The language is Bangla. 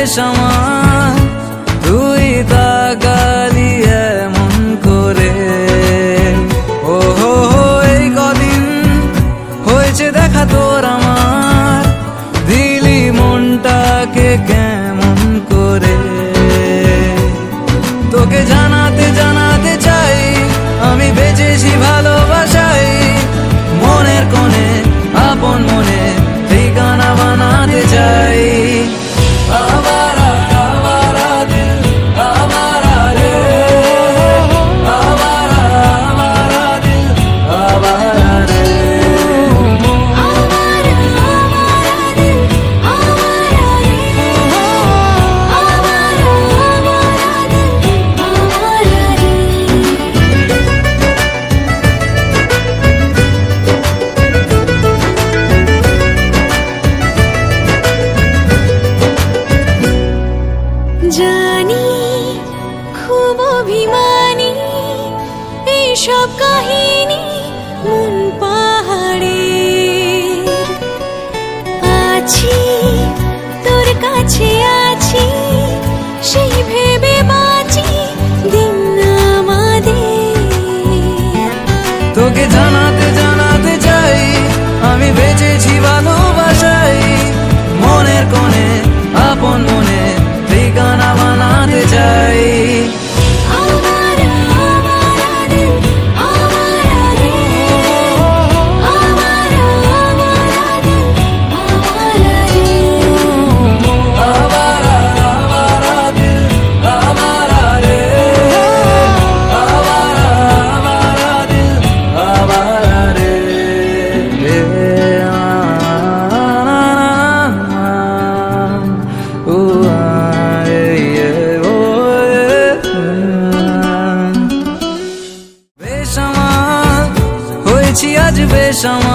বেশ আমার, তুই তাকালি এমন করে। ও হো হো, এই কদিন হয়েছে দেখা তোর আমার, দিলি মনটাকে কেমন করে। তোকে জানাতে জানাতে চাই আমি বেঁচেছি ভালোবাসাই, মনের কোণে আপন মনে ঠিকানা বানাতে চাই। আবারা আবারা দিল আবারা রে, আবারা আবারা দিল আবারা রে। জানি খুব অভিমানী এইসব কাহিনী মন পাহাড়ে, আছি তোর কাছে আছি সেই ভেবে বাঁচি দিন আমাদের। তোকে জানাতে জানাতে চাই আমি বেঁচেছি ভালোবাসাই, মনের কোণে আপন মনে ঠিকানা বানাতে চাই। বেশ আমার হয়েছি আজ বেশ আমার।